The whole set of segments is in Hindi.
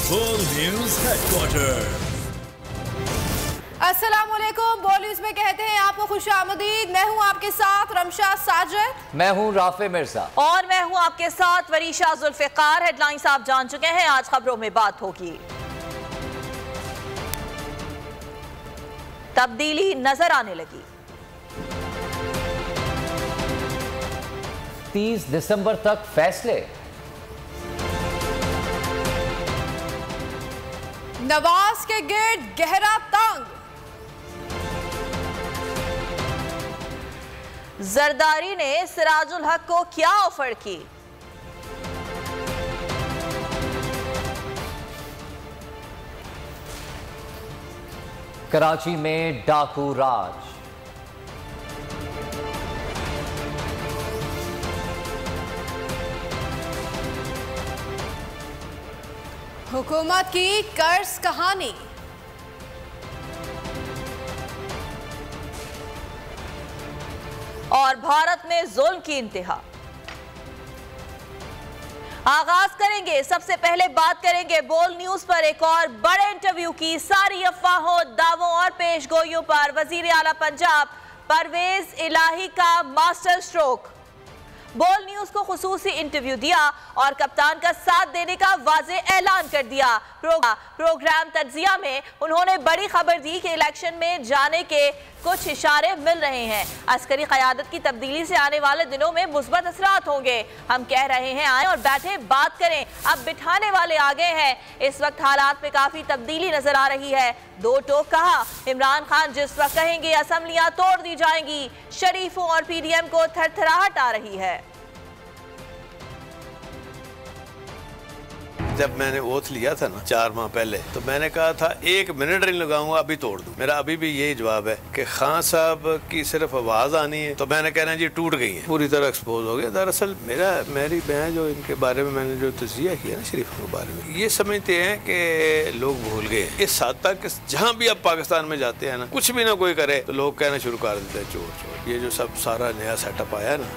बोल न्यूज हेडक्वार्टर। अस्सलामुअलैकुम। बोल न्यूज में कहते हैं आपको खुशामदीद। मैं हूं आपके साथ रमशा साजिद, मैं हूं राफे मिर्जा और मैं हूं आपके साथ वरीशा जुल्फिकार। हेडलाइंस आप जान चुके हैं, आज खबरों में बात होगी। तब्दीली नजर आने लगी। 30 दिसंबर तक फैसले। नवाज के गिर्द गहरा तंग। जरदारी ने सिराजुल हक को क्या ऑफर की? कराची में डाकू राज। हुकूमत की कर्ज कहानी। और भारत में जुल्म की इंतहा। आगाज करेंगे, सबसे पहले बात करेंगे बोल न्यूज पर एक और बड़े इंटरव्यू की। सारी अफवाहों, दावों और पेशगोइयों पर वजीर आला पंजाब परवेज इलाही का मास्टर स्ट्रोक। बोल न्यूज को खुसूसी इंटरव्यू दिया और कप्तान का साथ देने का वाज़े ऐलान कर दिया। प्रोग्राम तज्जिया में उन्होंने बड़ी खबर दी कि इलेक्शन में जाने के कुछ इशारे मिल रहे हैं। अस्करी क़यादत की तब्दीली से आने वाले दिनों में मुस्बत असरात होंगे। हम कह रहे हैं आए और बैठे बात करें, अब बिठाने वाले आ गए हैं। इस वक्त हालात में काफ़ी तब्दीली नजर आ रही है। दो टोक कहा, इमरान खान जिस वक्त कहेंगे असम्बलियां तोड़ दी जाएंगी। शरीफों और पीडीएम को थरथराहट आ रही है। जब मैंने ओथ लिया था ना 4 माह पहले, तो मैंने कहा था 1 मिनट नहीं लगाऊंगा, अभी तोड़ दूं। मेरा अभी भी यही जवाब है कि खान साहब की सिर्फ आवाज आनी है तो मैंने कहना जी टूट गई है, पूरी तरह एक्सपोज हो गया। दरअसल मेरी बहन जो इनके बारे में मैंने जो तजिया किया ना शरीफों के बारे में, ये समझते हैं कि लोग भूल गए। इस हद तक जहाँ भी अब पाकिस्तान में जाते हैं ना, कुछ भी ना कोई करे तो लोग कहना शुरू कर देते हैं चोर चोर। ये जो सब सारा नया सेटअप आया ना,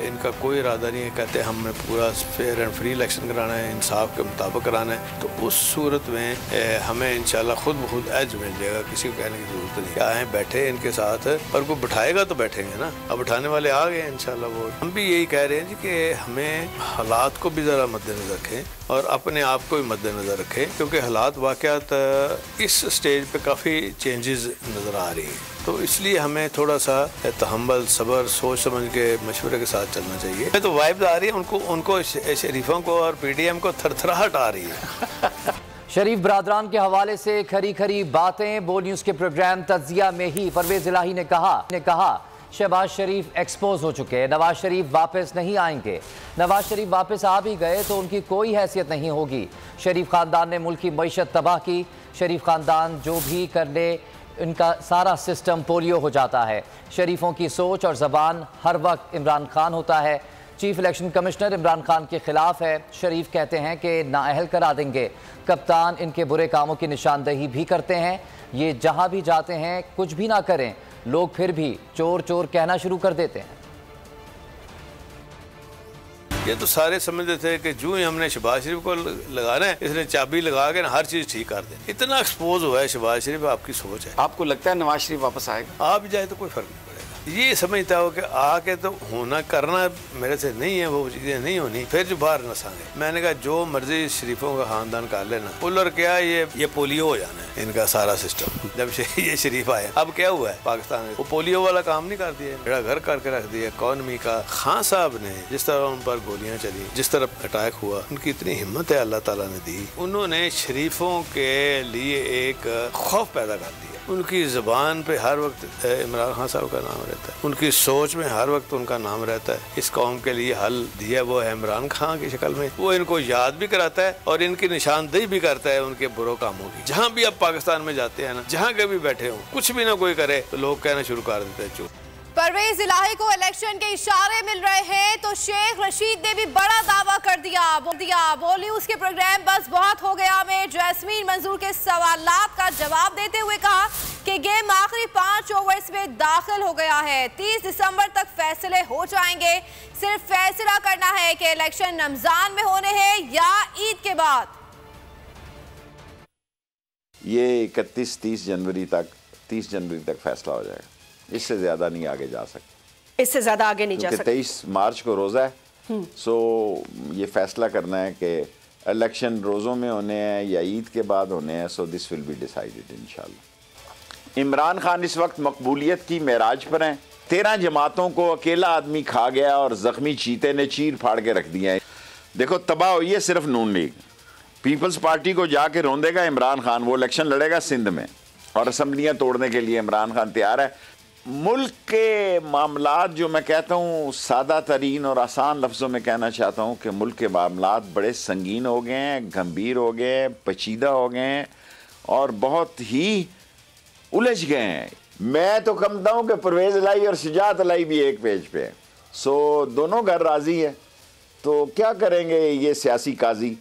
इनका कोई इरादा नहीं है। कहते हैं हमने पूरा फेयर एंड फ्री इलेक्शन कराना है, इंसाफ के मुताबिक कराना है। तो उस सूरत में हमें इंशाल्लाह खुद ब खुद एज मिल जाएगा, किसी को कहने की जरूरत नहीं। क्या है, बैठे इनके साथ, पर कोई बिठाएगा तो बैठेंगे ना। अब बिठाने वाले आ गए इंशाल्लाह। वो हम भी यही कह रहे हैं जी कि हमें हालात को भी ज़रा मद्देनजर रखें और अपने आप को भी मद्देनजर रखें, क्योंकि हालात वाक़यात इस स्टेज पे काफ़ी चेंजेस नज़र आ रही हैं। तो इसलिए हमें थोड़ा सा तहम्मुल, सब्र, सोच समझ के मशवरे के साथ चलना चाहिए। तो वाइब्स आ रही है उनको शरीफों को और पीडीएम को थरथराहट आ रही है। शरीफ बरादरान के हवाले से खरी खरी बातें बोल न्यूज के प्रोग्राम तज्जिया में ही परवेज इलाही ने कहा शहबाज शरीफ एक्सपोज हो चुके हैं, नवाज शरीफ वापस नहीं आएंगे। नवाज शरीफ वापस आ भी गए तो उनकी कोई हैसियत नहीं होगी। शरीफ खानदान ने मुल्क की मईशत तबाह की। शरीफ खानदान जो भी करने, इनका सारा सिस्टम पोलियो हो जाता है। शरीफों की सोच और ज़बान हर वक्त इमरान खान होता है। Chief election commissioner Imran Khan के खिलाफ है। शरीफ कहते हैं कि नाअहल करा देंगे। कप्तान इनके बुरे कामों की निशानदेही भी करते हैं। ये जहां भी जाते हैं कुछ भी ना करें, लोग फिर भी चोर चोर कहना शुरू कर देते हैं। ये तो सारे समझते थे कि जो ही हमने शहबाज शरीफ को लगाना है, इसने चाबी लगा के ना हर चीज ठीक कर दे। इतना एक्सपोज हुआ है शहबाज शरीफ, आपकी सोच है। आपको लगता है नवाज शरीफ वापस आएगा? आ भी जाए तो कोई फर्क नहीं पड़ेगा। ये समझता हो कि आके तो होना करना मेरे से नहीं है, वो चीजें नहीं होनी, फिर जो बाहर नसाएंगे। मैंने कहा जो मर्जी शरीफों का खानदान कर लेना, पुलर क्या ये पोलियो हो जाना है इनका सारा सिस्टम। जब ये शरीफ आए, अब क्या हुआ है पाकिस्तान में, वो पोलियो वाला काम नहीं कर दिया, बेड़ा घर करके रख दिया इकॉनमी का। खान साहब ने जिस तरह उन पर गोलियां चली, जिस तरह अटैक हुआ, उनकी इतनी हिम्मत है अल्लाह ताला ने दी। उन्होंने शरीफों के लिए एक खौफ पैदा कर दिया। उनकी ज़बान पे हर वक्त इमरान खान साहब का नाम रहता है, उनकी सोच में हर वक्त उनका नाम रहता है। इस कौम के लिए हल दिया वो है इमरान खान की शक्ल में। वो इनको याद भी कराता है और इनकी निशानदेही भी करता है उनके बुरे कामों की। जहाँ भी अब पाकिस्तान में जाते हैं ना, जहाँ के भी बैठे हो, कुछ भी ना कोई करे तो लोग कहना शुरू कर देते हैं चुप। परवेज इलाही को इलेक्शन के इशारे मिल रहे हैं तो शेख रशीद ने भी बड़ा दावा कर दिया। बोल न्यूज के प्रोग्राम बस बहुत हो गया में जैस्मीन मंजूर के सवालात का जवाब देते हुए कहा कि गेम आखिरी 5 ओवर्स में दाखिल हो गया है। 30 दिसंबर तक फैसले हो जाएंगे। सिर्फ फैसला करना है कि इलेक्शन रमजान में होने हैं या ईद के बाद। ये 31-30 जनवरी तक 30 जनवरी तक फैसला हो जाएगा। इससे ज़्यादा नहीं आगे जा सकते, इससे ज़्यादा आगे नहीं जा सकते। 23 मार्च को रोज़ा है, सो ये फैसला करना है कि इलेक्शन रोज़ों में होने हैं या ईद के बाद होने हैं। So this will be decided इंशाल्लाह। इमरान खान इस वक्त मकबूलियत की मेराज पर हैं। 13 जमातों को अकेला आदमी खा गया और ज़ख्मी चीते ने चीर फाड़ के रख दिया है। देखो तबाह हुई है सिर्फ नून लीग। पीपल्स पार्टी को जाके रोंदेगा इमरान खान, वो इलेक्शन लड़ेगा सिंध में और असम्बलियाँ तोड़ने के लिए इमरान खान तैयार है। मुल्क के मामलात जो मैं कहता हूँ सादा तरीन और आसान लफ्ज़ों में कहना चाहता हूँ कि मुल्क के मामलात बड़े संगीन हो गए हैं, गंभीर हो गए हैं, पेचीदा हो गए हैं और बहुत ही उलझ गए हैं। मैं तो कहता हूँ कि परवेज़ इलाही और शुजात इलाही भी एक पेज पे है। सो दोनों घर राज़ी है, तो क्या करेंगे ये सियासी काजी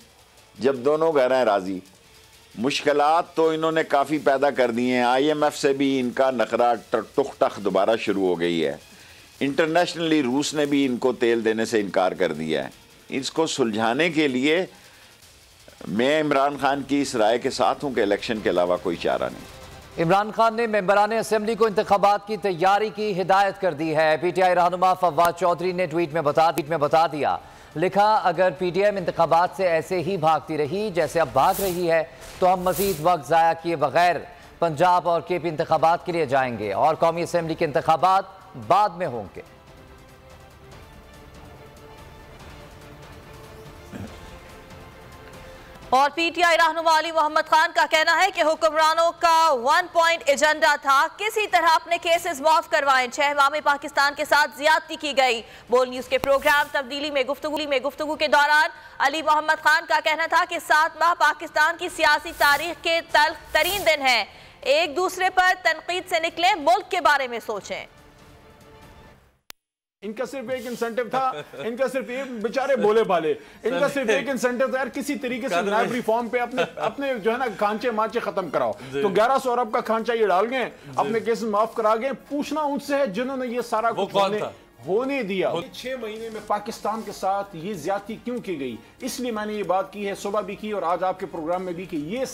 जब दोनों घर हैं राज़ी। मुश्किलात तो इन्होंने काफ़ी पैदा कर दी हैं। IMF से भी इनका नखरा टुख टख दोबारा शुरू हो गई है। इंटरनेशनली रूस ने भी इनको तेल देने से इनकार कर दिया है। इसको सुलझाने के लिए मैं इमरान खान की इस राय के साथ हूँ कि इलेक्शन के अलावा कोई चारा नहीं। इमरान खान ने मेंबरान असम्बली को इंतखाबात की तैयारी की हिदायत कर दी है। PTI रहनुमा फवाद चौधरी ने ट्वीट में बता दिया, लिखा अगर PTM इंतखाबात से ऐसे ही भागती रही जैसे अब भाग रही है तो हम मजीद वक्त ज़ाया किए बगैर पंजाब और KP इंतखाबात के लिए जाएंगे और कौमी असम्बली के इंतखाबात बाद में होंगे। और PTI रहनुमा अली मोहम्मद खान का कहना है कि हुक्मरानों का 1 पॉइंट एजेंडा था, किसी तरह अपने केसेस माफ करवाएं। 6 माह में पाकिस्तान के साथ ज्यादती की गई। बोल न्यूज के प्रोग्राम तब्दीली में गुफ्तगू के दौरान अली मोहम्मद खान का कहना था कि 7 माह पाकिस्तान की सियासी तारीख के तल्ख तरीन दिन है। एक दूसरे पर तनकीद से निकले, मुल्क के बारे में सोचें। इनका सिर्फ एक इंसेंटिव था, इनका सिर्फ एक बेचारे बोले भाले, इनका सिर्फ एक इंसेंटिव था यार किसी तरीके से नायब रिफॉर्म पे अपने जो है ना खांचे मांचे खत्म कराओ। तो 1100 अरब का खांचा ये डाल गए, अपने केस माफ करा गए। पूछना उनसे है जिन्होंने ये सारा कुछ होने दिया। 6 महीने में पाकिस्तान के साथ ये ज्यादती क्यों की गई, इसलिए मैंने ये बात की है, सुबह भी की और आज आपके प्रोग्राम में भी की। ये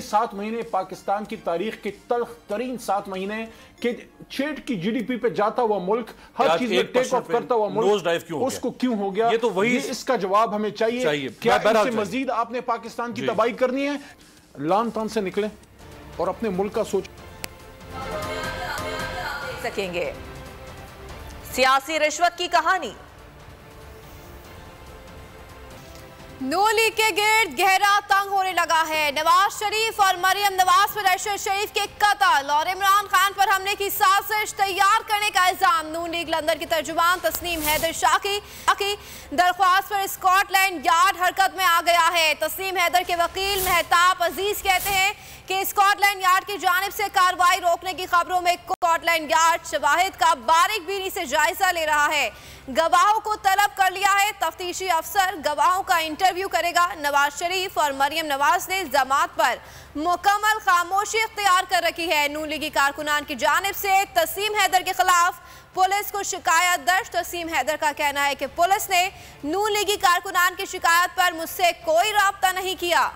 7 महीने पाकिस्तान की तारीख के तल्ख तरीन 7 महीने के छेड़ की GDP पे जाता हुआ मुल्क, हर चीज में टेक ऑफ करता हुआ मुल्क, उसको क्यों हो गया? ये तो वही इसका जवाब हमें चाहिए। क्या इससे मजीद आपने पाकिस्तान की तबाही करनी है? लान तान से निकले और अपने मुल्क का सोच सकेंगे। सियासी रिश्वत की कहानी। नून लीग के गिर्द गहरा तंग होने लगा है। नवाज शरीफ और मरियम नवाज पर अरशद शरीफ के कत्ल और इमरान खान पर हमले की साजिश तैयार करने का इल्जाम। नून लीग लंदन की तर्जुमान तस्नीम हैदर शाह की दरख्वास्त पर स्कॉटलैंड यार्ड हरकत में आ गया है। तस्नीम हैदर के वकील मेहताब अजीज कहते हैं कि स्कॉटलैंड यार्ड की जानिब से कार्रवाई रोकने की खबरों में स्कॉटलैंड यार्ड शवाहिद का बारीक बीनी से जायजा ले रहा है। गवाहों को तलब कर लिया है। तफ्तीशी अफसर गवाहों का इंटरव्यू करेगा। नवाज शरीफ और मरियम नवाज ने जमात पर मुकम्मल खामोशी इख्तियार कर रखी है। नून लीगी कारकुनान की जानिब से तस्नीम हैदर के खिलाफ पुलिस को शिकायत दर्ज। तस्नीम हैदर का कहना है कि पुलिस ने नून लीगी कारकुनान की शिकायत पर मुझसे कोई राब्ता नहीं किया।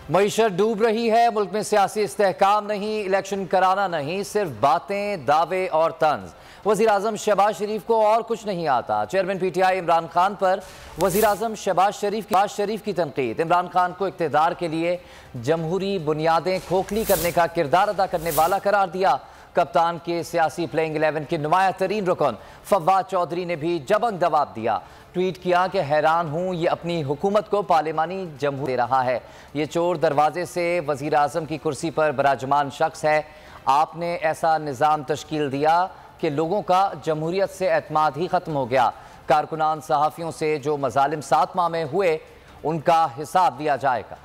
मईशत डूब रही है, मुल्क में सियासी इस्तेहकाम नहीं, इलेक्शन कराना नहीं, सिर्फ बातें, दावे और तंज। वज़ीर आज़म शहबाज शरीफ को और कुछ नहीं आता। चेयरमैन PTI इमरान खान पर वज़ीर आज़म शहबाज शरीफ की तनकीद। इमरान खान को इक़्तिदार के लिए जमहूरी बुनियादें खोखली करने का किरदार अदा करने वाला करार दिया। कप्तान के सियासी प्लेइंग 11 के नुमाया तरीन रुकन फवाद चौधरी ने भी जबंग जवाब दिया। ट्वीट किया कि हैरान हूँ, ये अपनी हुकूमत को पार्लिमानी जमहूर दे रहा है। ये चोर दरवाजे से वज़ीर आज़म की कुर्सी पर बराजमान शख्स है। आपने ऐसा निज़ाम तश्कील दिया कि लोगों का जमहूरियत से एतमाद ही ख़त्म हो गया। कारकुनान सहाफ़ियों से जो मज़ालिम 7 माह में हुए उनका हिसाब दिया जाएगा।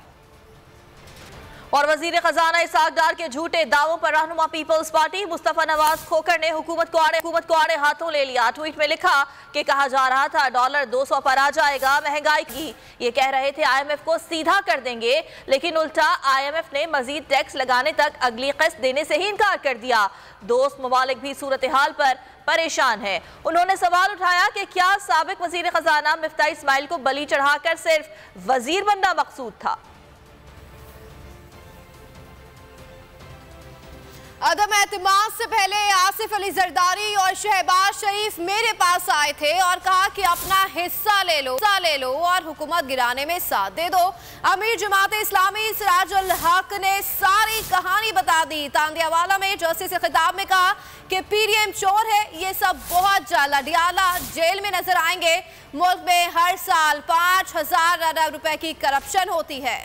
और वजीर खजाना इसाक डार के झूठे दावों पर रहनुमा पीपल्स पार्टी मुस्तफा नवाज खोखर ने हुकूमत को आड़े हाथों ले लिया। ट्वीट में लिखा कि कहा जा रहा था डॉलर 200 पर आ जाएगा, महंगाई की ये कह रहे थे IMF को सीधा कर देंगे, लेकिन उल्टा IMF ने मजीद टैक्स लगाने तक अगली किस्त देने से ही इनकार कर दिया। दोस्त ममालिक भी सूरत हाल पर परेशान है। उन्होंने सवाल उठाया कि क्या साबिक वजीर खजाना मिफ्ता इस्माइल को बलि चढ़ाकर सिर्फ वजीर बनना मकसूद था। अदम एतमाद से पहले आसिफ अली जरदारी और शहबाज शरीफ मेरे पास आए थे और कहा कि अपना हिस्सा ले लो और हुकूमत गिराने में साथ दे दो। अमीर जमात इस्लामी सिराजुल हक ने सारी कहानी बता दी। तांदियावाला में जर्सी से खिताब में कहा कि PDM चोर है, ये सब बहुत जालाडियाला जेल में नजर आएंगे। मुल्क में हर साल 5,000 अरब रुपए की करप्शन होती है।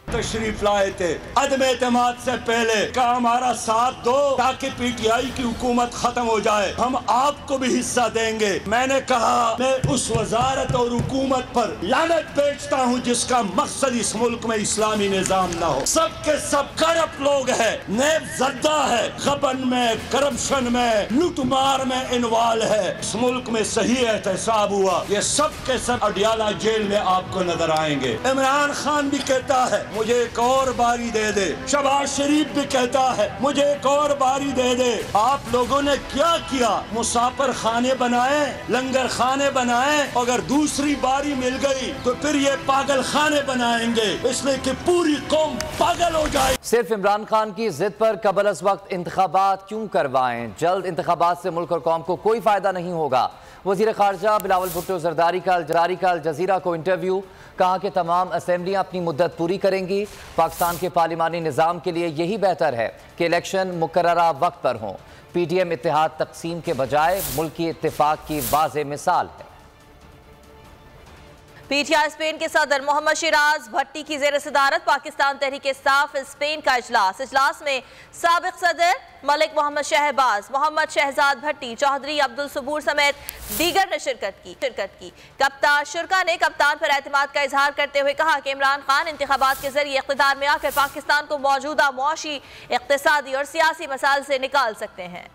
तशरीफ लाए थे अदम एतमाद से पहले का हमारा साथ दो ताकि PTI की हुकूमत खत्म हो जाए, हम आपको भी हिस्सा देंगे। मैंने कहा मैं उस वजारत और हुकूमत पर लानत बेचता हूँ जिसका मकसद इस मुल्क में इस्लामी निजाम न हो। सब के सब करप्ट लोग हैं, नेब जद्दा है, गबन में, करप्शन में, लूटमार में इन्वॉल्व है। इस मुल्क में सही एहतसाब हुआ, ये सब के सब अडियाला जेल में आपको नजर आएंगे। इमरान खान भी कहता है मुझे एक और बारी दे दे, शहबाज शरीफ भी कहता है मुझे एक और बारी दे दे। आप लोगों ने क्या किया? मुसाफिर खाने बनाए, लंगर खाने बनाए, अगर दूसरी बारी मिल गई तो फिर ये पागल खाने बनाएंगे, इसलिए कि पूरी कौम पागल हो जाए। सिर्फ इमरान खान की जिद पर कबल अज वक्त इंतखाबात क्यों करवाएं? जल्द इंतखाबात से मुल्क और कौम को कोई फायदा नहीं होगा। वजीर खारजा बिलावल भुट्टो जरदारी का अल जजीरा को इंटरव्यू, कहा कि तमाम असेंबलियां अपनी मुद्दत पूरी करेंगी। पाकिस्तान के पार्लिमानी निज़ाम के लिए यही बेहतर है कि इलेक्शन मुकर्ररा वक्त पर हों। PDM इत्तेहाद तकसीम के बजाय मुल्की इत्तेफाक की वाज़ेह मिसाल है। PTI स्पेन के सदर मोहम्मद शिराज भट्टी की जेर सदारत पाकिस्तान तहरीक इंसाफ स्पेन का इजलास में साबिक सदर मलिक मोहम्मद शहबाज, मोहम्मद शहजाद भट्टी, चौधरी अब्दुल सबूर समेत दीगर ने शिरकत की। शुरा ने कप्तान पर एतमाद का इजहार करते हुए कहा कि इमरान खान इंतखाबात के जरिए इक़्तिदार में आकर पाकिस्तान को मौजूदा मुआशी, इक़्तिसादी और सियासी मसाइल से निकाल सकते हैं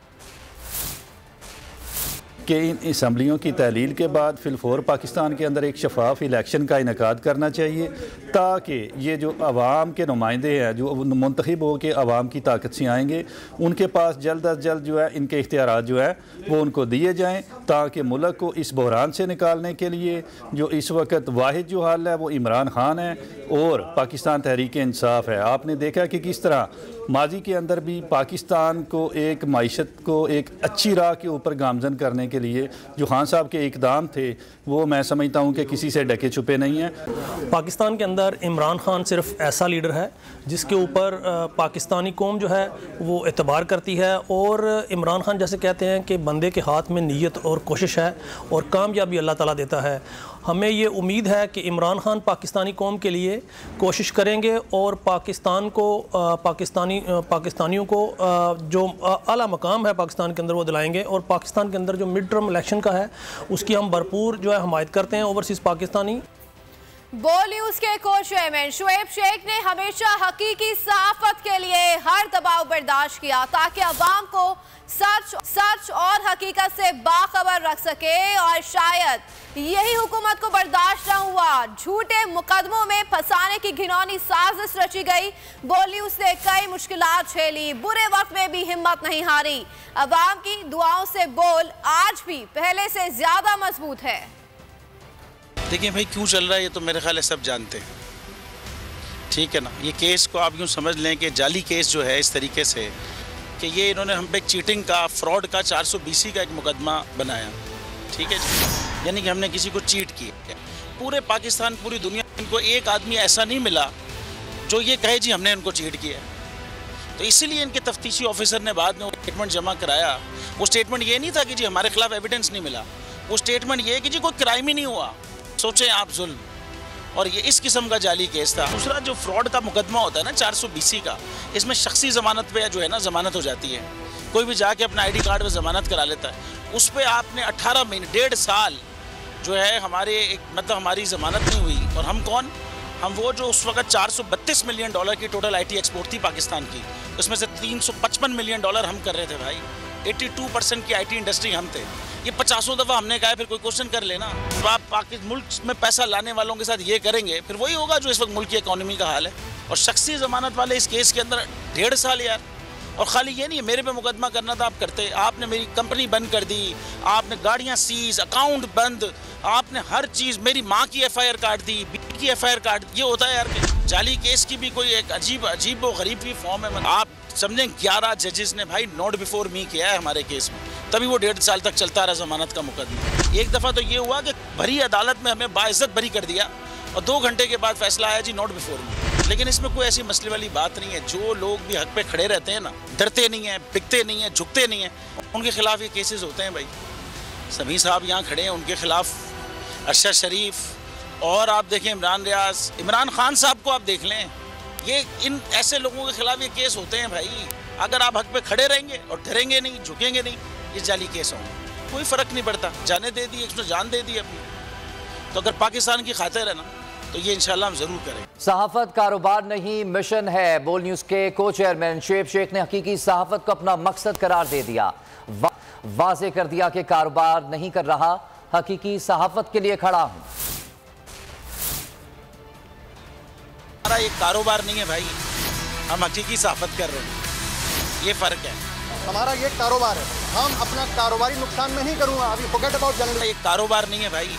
कि इन असम्बलियों की तहलील के बाद फिलफोर पाकिस्तान के अंदर एक शफाफ इलेक्शन का इनकाद करना चाहिए, ताकि ये जो आवाम के नुमाइंदे हैं जो मुंतखब हो के आवाम की ताकत से आएंगे, उनके पास जल्द अज जल्द जो है इनके इख्तियारात जो है वो उनको दिए जाएँ, ताकि मुल्क को इस बहरान से निकालने के लिए जो इस वक्त वाहिद जो हल है वो इमरान खान है और पाकिस्तान तहरीक इंसाफ है। आपने देखा कि किस तरह माजी के अंदर भी पाकिस्तान को एक माइशत को एक अच्छी राह के ऊपर गामजन करने के लिए जो खान साहब के इकदाम थे वो मैं समझता हूँ कि किसी से ढके छुपे नहीं हैं। पाकिस्तान के अंदर इमरान खान सिर्फ ऐसा लीडर है जिसके ऊपर पाकिस्तानी कौम जो है वो एतबार करती है, और इमरान खान जैसे कहते हैं कि बंदे के हाथ में नीयत और कोशिश है और कामयाबी अल्लाह ताला देता है। हमें ये उम्मीद है कि इमरान खान पाकिस्तानी कौम के लिए कोशिश करेंगे और पाकिस्तान को पाकिस्तानियों को जो आला मकाम है पाकिस्तान के अंदर वो दिलाएंगे, और पाकिस्तान के अंदर जो मिड टर्म इलेक्शन का है उसकी हम भरपूर जो है हमायत करते हैं। ओवरसीज़ पाकिस्तानी बोल न्यूज के को चेयरमैन शुएब शेख ने हमेशा हकीकी सहाफत के लिए हर दबाव बर्दाश्त किया ताकि अवाम को सच और हकीकत से बाखबर रख सके, और शायद यही हुकूमत को बर्दाश्त न हुआ। झूठे मुकदमों में फंसाने की घिनौनी साजिश रची गई। बोल न्यूज ने कई मुश्किलात झेली, बुरे वक्त में भी हिम्मत नहीं हारी। अवाम की दुआओं से बोल आज भी पहले से ज्यादा मजबूत है। देखिए भाई क्यों चल रहा है ये तो मेरे ख्याल है सब जानते हैं, ठीक है ना। ये केस को आप यूँ समझ लें कि जाली केस जो है इस तरीके से कि ये इन्होंने हम पे चीटिंग का, फ्रॉड का 420 का एक मुकदमा बनाया, ठीक है जी। यानी कि हमने किसी को चीट किया। पूरे पाकिस्तान, पूरी दुनिया, इनको एक आदमी ऐसा नहीं मिला जो ये कहे जी हमने इनको चीट किया। तो इसीलिए इनके तफ्तीशी ऑफिसर ने बाद में वो स्टेटमेंट जमा कराया। वो स्टेटमेंट ये नहीं था कि जी हमारे खिलाफ एविडेंस नहीं मिला, वो स्टेटमेंट ये कि जी कोई क्राइम ही नहीं हुआ, सोचें आप जुल्म। और ये इस किस्म का जाली केस था। दूसरा जो फ्रॉड का मुकदमा होता है ना 420 का, इसमें शख्सी ज़मानत पे जो है ना ज़मानत हो जाती है। कोई भी जाके अपना ID कार्ड पे ज़मानत करा लेता है, उस पर आपने 18 महीने 1.5 साल जो है हमारे मतलब हमारी ज़मानत नहीं हुई। और हम कौन? हम वो जो उस वक्त $432 मिलियन की टोटल IT एक्सपोर्ट थी पाकिस्तान की, उसमें से $355 मिलियन हम कर रहे थे भाई। 82% की IT इंडस्ट्री हम थे। ये 50 दफ़ा हमने कहा, फिर कोई क्वेश्चन कर लेना। तो आप पाकिस्तान मुल्क में पैसा लाने वालों के साथ ये करेंगे, फिर वही होगा जो इस वक्त मुल्क की इकॉनमी का हाल है। और शख्सी ज़मानत वाले इस केस के अंदर 1.5 साल यार। और ख़ाली ये नहीं है मेरे पे मुकदमा करना था, आप करते। आपने मेरी कंपनी बंद कर दी, आपने गाड़ियाँ सीज, अकाउंट बंद, आपने हर चीज़, मेरी माँ की FIR काट दी, बीवी की FIR काट दी। ये होता है यार कि जाली केस की भी कोई एक अजीब व गरीब की फॉर्म है। आप समझें 11 जजेस ने भाई नोट बिफोर मी किया है हमारे केस में, तभी वो 1.5 साल तक चलता रहा ज़मानत का मुकदमा। एक दफ़ा तो ये हुआ कि भरी अदालत में हमें बाइज्जत बरी कर दिया और 2 घंटे के बाद फैसला आया जी नोट बिफोर मी। लेकिन इसमें कोई ऐसी मसले वाली बात नहीं है। जो लोग भी हक पे खड़े रहते हैं ना, डरते नहीं हैं, बिकते नहीं हैं, झुकते नहीं हैं, उनके खिलाफ ये केसेस होते हैं भाई। समी साहब यहाँ खड़े हैं, उनके खिलाफ अरशद शरीफ और आप देखें इमरान रियाज, इमरान खान साहब को आप देख लें, ये इन ऐसे लोगों के खिलाफ ये केस होते हैं भाई। अगर आप हक पे खड़े रहेंगे और डरेंगे नहीं, झुकेंगे नहीं, ये जाली केस होंगे, कोई फ़र्क नहीं पड़ता। जाने दे दी, उसने जान दे दी अपनी। तो अगर पाकिस्तान की खातिर है ना, तो ये इंशाल्लाह हम जरूर करें। सहाफत कारोबार नहीं मिशन है। बोल न्यूज़ के को चेयरमैन शुएब शेख ने हकीकी सहाफत को अपना मकसद करार दे दिया। वाज़े कर दिया कि कारोबार नहीं कर रहा, हकीकी सहाफत के लिए खड़ा हूं। हमारा ये कारोबार नहीं है भाई, हम हकीकी सहाफत कर रहे हैं, ये फ़र्क है। हमारा ये कारोबार है, हम अपना कारोबारी नुकसान में नहीं करूँगा। अभी फॉरगेट अबाउट जर्नलिज्म। ये कारोबार नहीं है भाई,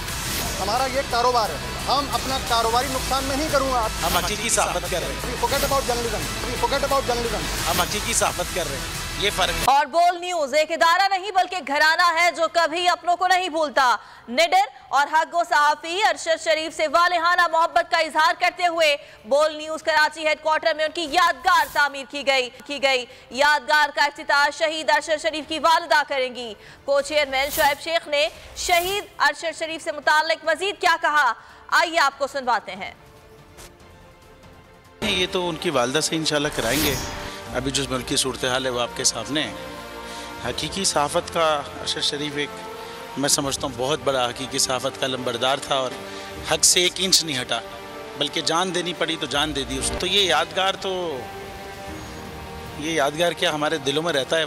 हमारा ये कारोबार है, हम अपना कारोबारी नुकसान में नहीं करूँगा। हम हकीकी सहाफत कर रहे हैं। Forget about journalism, forget about journalism. हम हकीकी सहाफत कर रहे हैं, ये फर्क है। और बोल न्यूज एक इदारा नहीं बल्कि घराना है जो कभी अपनों को नहीं भूलता। निडर और हक़ सहाफ़ी अरशद शरीफ से वालिहाना मोहब्बत का इजहार करते हुए बोल न्यूज कराची हेडक्वार्टर में उनकी यादगार तामीर की गई। यादगार का इफ्तिताह शहीद अरशद शरीफ की वालिदा करेंगी। को चेयरमैन शुएब शेख ने शहीद अरशद शरीफ से मुताल्लिक मजीद क्या कहा, आइए आपको सुनवाते हैं। ये तो उनकी वालिदा से इंशाल्लाह कराएंगे। अभी जो मुल्क की सूरत हाल है वो आपके सामने है। हकीकी सहाफ़त का अरशद शरीफ एक, मैं समझता हूँ, बहुत बड़ा हकीकी सहाफ़त का लंबरदार था और हक से 1 इंच नहीं हटा, बल्कि जान देनी पड़ी तो जान दे दी उसको। तो ये यादगार क्या हमारे दिलों में रहता है,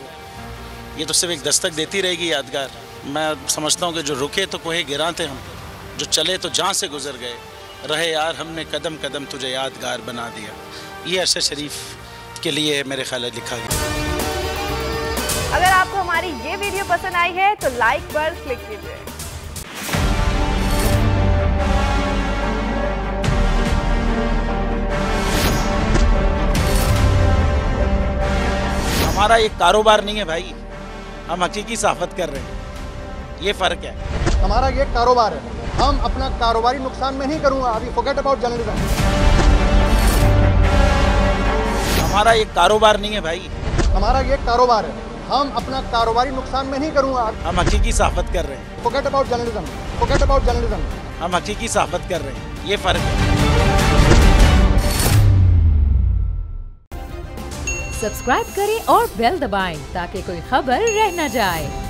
ये तो सिर्फ एक दस्तक देती रहेगी यादगार। मैं समझता हूँ कि जो रुके तो कोहे गिरा थे हम, जो चले तो जहाँ से गुजर गए, रहे यार हमने कदम कदम तुझे यादगार बना दिया। ये अरशद शरीफ के लिए मेरे ख्याल में लिखा गया। अगर आपको हमारी ये वीडियो पसंद आई है तो लाइक पर क्लिक कीजिए। हमारा एक कारोबार नहीं है भाई, हम हकीकी सहाफ़त कर रहे हैं, ये फ़र्क है। हमारा ये कारोबार है, हम अपना कारोबारी नुकसान में नहीं करूँगा। अभी फॉरगेट अबाउट जर्नलिज्म। हमारा एक कारोबार नहीं है भाई, हमारा ये कारोबार है, हम अपना कारोबारी नुकसान में नहीं करूँगा। हम हकीकी सहाफ़त कर रहे हैं। Forget about journalism, forget about journalism. हम हकीकी सहाफ़त कर रहे हैं, ये फ़र्क है। सब्सक्राइब करें और बेल दबाएं ताकि कोई खबर रह न जाए।